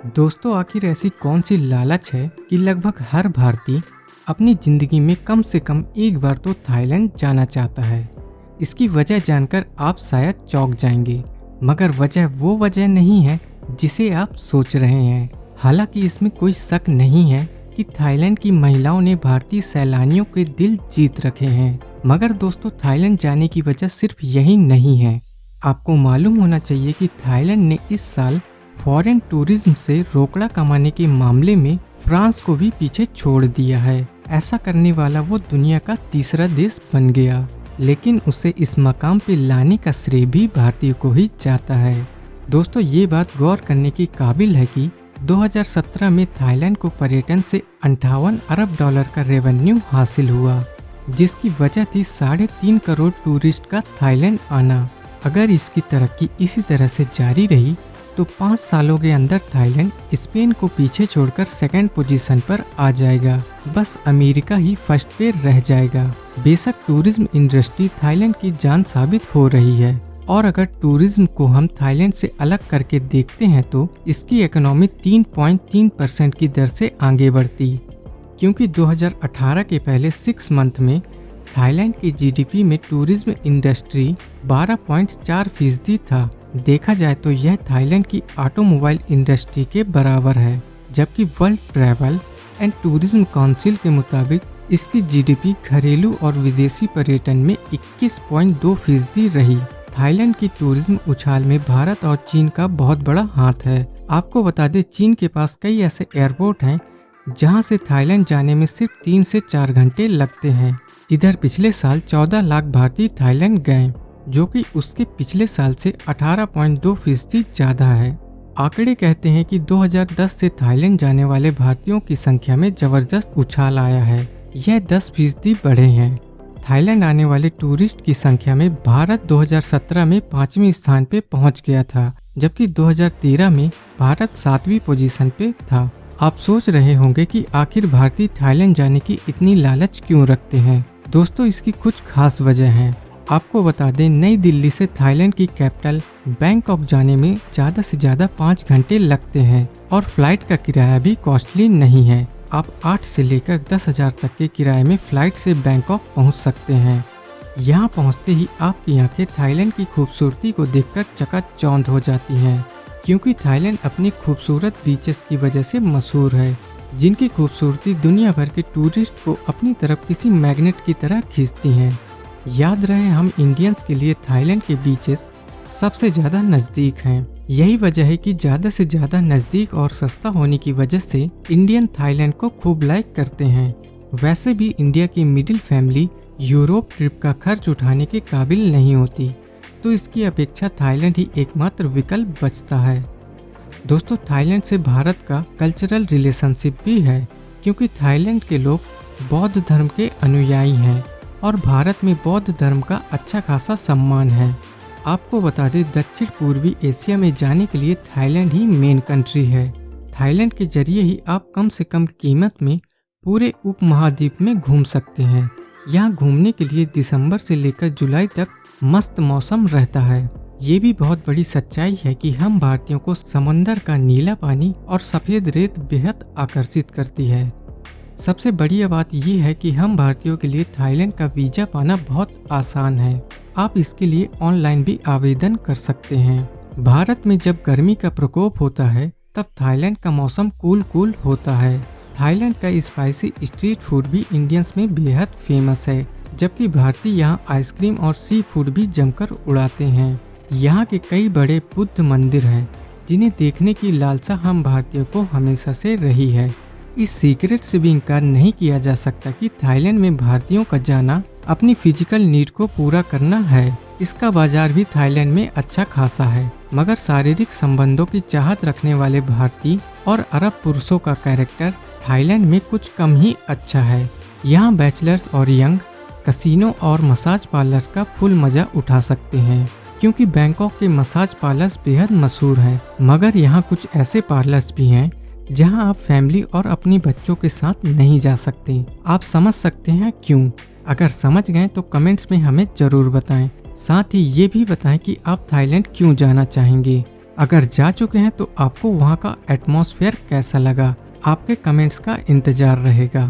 दोस्तों, आखिर ऐसी कौन सी लालच है कि लगभग हर भारतीय अपनी जिंदगी में कम से कम एक बार तो थाईलैंड जाना चाहता है। इसकी वजह जानकर आप शायद चौंक जाएंगे, मगर वजह वो वजह नहीं है जिसे आप सोच रहे हैं। हालांकि इसमें कोई शक नहीं है कि थाईलैंड की महिलाओं ने भारतीय सैलानियों के दिल जीत रखे हैं। मगर दोस्तों, थाईलैंड जाने की वजह सिर्फ यही नहीं है। आपको मालूम होना चाहिए कि थाईलैंड ने इस साल फॉरेन टूरिज्म से रोकड़ा कमाने के मामले में फ्रांस को भी पीछे छोड़ दिया है। ऐसा करने वाला वो दुनिया का तीसरा देश बन गया, लेकिन उसे इस मकाम पे लाने का श्रेय भी भारतीय को ही जाता है। दोस्तों, ये बात गौर करने की काबिल है कि 2017 में थाईलैंड को पर्यटन से 58 अरब डॉलर का रेवेन्यू हासिल हुआ, जिसकी वजह थी 3.5 करोड़ टूरिस्ट का थाईलैंड आना। अगर इसकी तरक्की इसी तरह से जारी रही तो 5 सालों के अंदर थाईलैंड स्पेन को पीछे छोड़कर सेकंड पोजीशन पर आ जाएगा। बस अमेरिका ही फर्स्ट पे रह जाएगा। बेशक टूरिज्म इंडस्ट्री थाईलैंड की जान साबित हो रही है, और अगर टूरिज्म को हम थाईलैंड से अलग करके देखते हैं तो इसकी इकोनॉमी 3.3% की दर से आगे बढ़ती, क्योंकि 2018 के पहले 6 मंथ में थाईलैंड की जीडीपी में टूरिज्म इंडस्ट्री 12.4% था। देखा जाए तो यह थाईलैंड की ऑटोमोबाइल इंडस्ट्री के बराबर है, जबकि world travel and tourism council के मुताबिक इसकी जीडीपी घरेलू और विदेशी पर्यटन में 21.2% रही। थाईलैंड की टूरिज्म उछाल में भारत और चीन का बहुत बड़ा हाथ है। आपको बता दें, चीन के पास कई ऐसे एयरपोर्ट हैं जहां से थाईलैंड जाने में सिर्फ 3 से 4 घंटे लगते हैं। इधर पिछले साल 14 लाख भारतीय थाईलैंड गए, जो कि उसके पिछले साल से 18.2% ज्यादा है। आंकड़े कहते हैं कि 2010 से थाईलैंड जाने वाले भारतीयों की संख्या में जबरदस्त उछाल आया है। यह 10% बढ़े हैं। थाईलैंड आने वाले टूरिस्ट की संख्या में भारत 2017 में 5वें स्थान पे पहुंच गया था, जबकि 2013 में भारत 7वीं पोजीशन पे था। आप सोच रहे होंगे कि आखिर भारतीय थाईलैंड जाने की इतनी लालच क्यों रखते हैं। दोस्तों, इसकी कुछ खास वजह है। आपको बता दें, नई दिल्ली से थाईलैंड की कैपिटल बैंकॉक जाने में ज़्यादा से ज़्यादा 5 घंटे लगते हैं, और फ्लाइट का किराया भी कॉस्टली नहीं है। आप 8 से लेकर 10,000 तक के किराए में फ्लाइट से बैंकॉक पहुंच सकते हैं। यहां पहुंचते ही आपकी आंखें थाईलैंड की खूबसूरती को देखकर चकाचौंध हो जाती हैं, क्योंकि थाईलैंड अपनी खूबसूरत बीचेस की वजह से मशहूर है, जिनकी खूबसूरती दुनिया भर के टूरिस्ट को अपनी तरफ किसी मैग्नेट की तरह खींचती हैं। याद रहे, हम इंडियंस के लिए थाईलैंड के बीचेस सबसे ज़्यादा नज़दीक हैं। यही वजह है कि ज़्यादा से ज़्यादा नज़दीक और सस्ता होने की वजह से इंडियन थाईलैंड को खूब लाइक करते हैं। वैसे भी इंडिया की मिडिल फैमिली यूरोप ट्रिप का खर्च उठाने के काबिल नहीं होती, तो इसकी अपेक्षा थाईलैंड ही एकमात्र विकल्प बचता है। दोस्तों, थाईलैंड से भारत का कल्चरल रिलेशनशिप भी है, क्योंकि थाईलैंड के लोग बौद्ध धर्म के अनुयायी हैं और भारत में बौद्ध धर्म का अच्छा खासा सम्मान है। आपको बता दें, दक्षिण पूर्वी एशिया में जाने के लिए थाईलैंड ही मेन कंट्री है। थाईलैंड के जरिए ही आप कम से कम कीमत में पूरे उपमहाद्वीप में घूम सकते हैं। यहाँ घूमने के लिए दिसंबर से लेकर जुलाई तक मस्त मौसम रहता है। ये भी बहुत बड़ी सच्चाई है कि हम भारतीयों को समंदर का नीला पानी और सफ़ेद रेत बेहद आकर्षित करती है। सबसे बढ़िया बात यह है कि हम भारतीयों के लिए थाईलैंड का वीज़ा पाना बहुत आसान है। आप इसके लिए ऑनलाइन भी आवेदन कर सकते हैं। भारत में जब गर्मी का प्रकोप होता है, तब थाईलैंड का मौसम कूल होता है। थाईलैंड का स्पाइसी स्ट्रीट फूड भी इंडियंस में बेहद फेमस है, जबकि भारतीय यहाँ आइसक्रीम और सी फूड भी जमकर उड़ाते हैं। यहाँ के कई बड़े बुद्ध मंदिर हैं, जिन्हें देखने की लालसा हम भारतीयों को हमेशा से रही है। इस सीक्रेट से भी इनकार नहीं किया जा सकता कि थाईलैंड में भारतीयों का जाना अपनी फिजिकल नीड को पूरा करना है। इसका बाजार भी थाईलैंड में अच्छा खासा है, मगर शारीरिक संबंधों की चाहत रखने वाले भारतीय और अरब पुरुषों का कैरेक्टर थाईलैंड में कुछ कम ही अच्छा है। यहाँ बैचलर्स और यंग कसिनो और मसाज पार्लर्स का फुल मजा उठा सकते हैं, क्योंकि बैंकॉक के मसाज पार्लर्स बेहद मशहूर हैं। मगर यहाँ कुछ ऐसे पार्लर्स भी हैं जहां आप फैमिली और अपने बच्चों के साथ नहीं जा सकते। आप समझ सकते हैं क्यों? अगर समझ गए तो कमेंट्स में हमें ज़रूर बताएं। साथ ही ये भी बताएं कि आप थाईलैंड क्यों जाना चाहेंगे। अगर जा चुके हैं तो आपको वहाँ का एटमॉस्फेयर कैसा लगा, आपके कमेंट्स का इंतजार रहेगा।